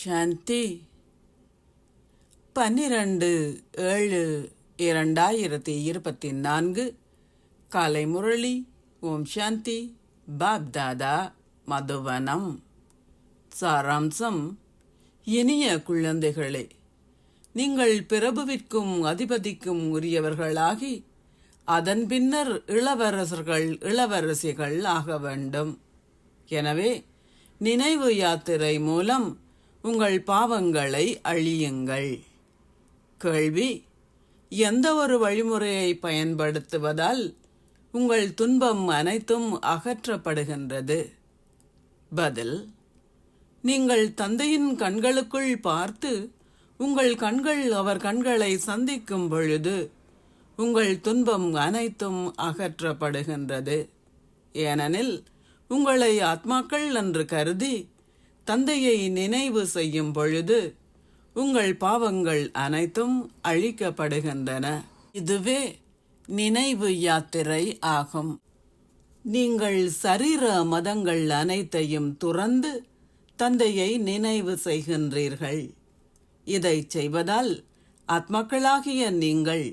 சாந்தி. 12/7/2024 காலை முரளி. ஓம் சாந்தி. பாப்தாதா மதுவனம். சாராம்சம். இனிய குழந்தைகளே, நீங்கள் பிரபுவிற்கும் அதிபதிக்கும் உரியவர்களாகி அதன் பின்னர் இளவரசர்கள் இளவரசிகள் ஆக வேண்டும். எனவே நினைவு யாத்திரை மூலம் உங்கள் பாவங்களை அழியுங்கள். கேள்வி: எந்த ஒரு வழிமுறையை பயன்படுத்துவதால் உங்கள் துன்பம் அனைத்தும் அகற்றப்படுகின்றது? பதில்: நீங்கள் தந்தையின் கண்களுக்குள் பார்த்து உங்கள் கண்கள் அவர் கண்களை சந்திக்கும் பொழுது உங்கள் துன்பம் அனைத்தும் அகற்றப்படுகின்றது. ஏனெனில் உங்களை ஆத்மாக்கள் என்று கருதி தந்தையை நினைவு செய்யும் பொழுது உங்கள் பாவங்கள் அனைத்தும் அழிக்கப்படுகின்றன. இதுவே நினைவு யாத்திரை ஆகும். நீங்கள் சரீர மதங்கள் அனைத்தையும் துறந்து தந்தையை நினைவு செய்கின்றீர்கள். இதை செய்வதால் ஆத்மாக்களாகிய நீங்கள்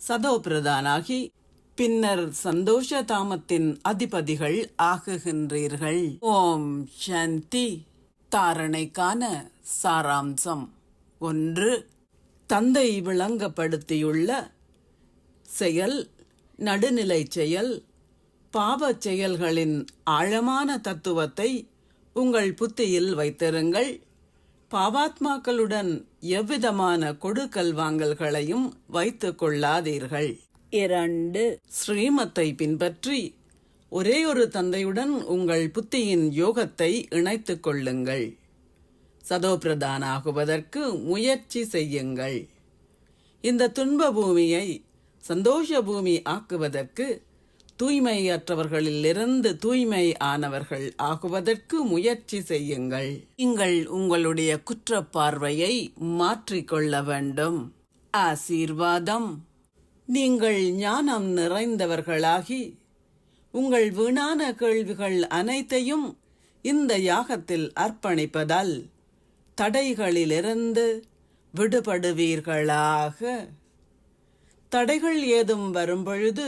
சதோபிரதானாகி பின்னர் சந்தோஷ தாமத்தின் அதிபதிகள் ஆகுகின்றீர்கள். ஓம் சாந்தி. தாரணைக்கான சாராம்சம். 1. தந்தை விளங்கப்படுத்தியுள்ள செயல், நடுநிலை செயல், பாவச் செயல்களின் ஆழமான தத்துவத்தை உங்கள் புத்தியில் வைத்திருங்கள். பாவாத்மாக்களுடன் எவ்விதமான கொடுக்கல் வாங்கல்களையும் வைத்துக் கொள்ளாதீர்கள். 2. ஸ்ரீமத்தை பின்பற்றி ஒரே ஒரு தந்தையுடன் உங்கள் புத்தியின் யோகத்தை இணைத்துக் கொள்ளுங்கள். சதோபிரதானாகுவதற்கு முயற்சி செய்யுங்கள். இந்த துன்ப பூமியை சந்தோஷ பூமி ஆக்குவதற்கு தூய்மையற்றவர்களிலிருந்து தூய்மை ஆனவர்கள் ஆகுவதற்கு முயற்சி செய்யுங்கள். நீங்கள் உங்களுடைய குற்றப்பார்வையை மாற்றிக்கொள்ள வேண்டும். ஆசீர்வாதம். நீங்கள் ஞானம் நிறைந்தவர்களாகி உங்கள் வீணான கேள்விகள் அனைத்தையும் இந்த யாகத்தில் அர்ப்பணிப்பதால் தடைகளிலிருந்து விடுபடுவீர்களாக. தடைகள் ஏதும் வரும்பொழுது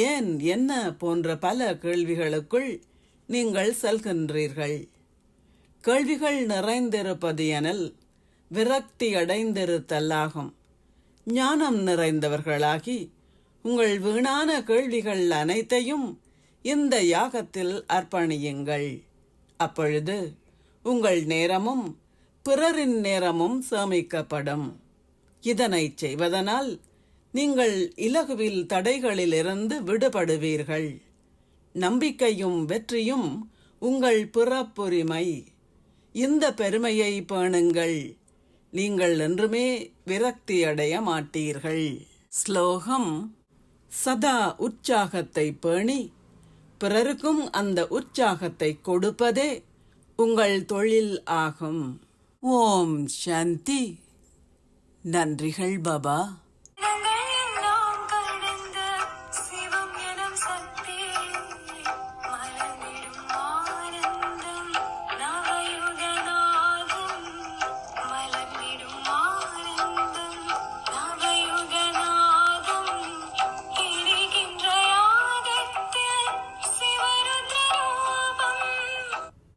ஏன், என்ன போன்ற பல கேள்விகளுக்குள் நீங்கள் செல்கின்றீர்கள். கேள்விகள் நிறைந்திருப்பது எனில் விரக்தி அடைந்திருத்தலாகும். ஞானம் நிறைந்தவர்களாகி உங்கள் வீணான கேள்விகள் அனைத்தையும் இந்த யாகத்தில் அர்ப்பணியுங்கள். அப்பொழுது உங்கள் நேரமும் பிறரின் நேரமும் சேமிக்கப்படும். இதனை செய்வதனால் நீங்கள் இலகுவில் தடைகளிலிருந்து விடுபடுவீர்கள். நம்பிக்கையும் வெற்றியும் உங்கள் பிறப்புரிமை. இந்த பெருமையை பேணுங்கள். நீங்கள் என்றுமே விரக்தி அடைய மாட்டீர்கள். ஸ்லோகம். சதா உற்சாகத்தை பேணி பிறருக்கும் அந்த உற்சாகத்தை கொடுப்பதே உங்கள் தொழில் ஆகும். ஓம் சாந்தி. நன்றிகள் பாபா.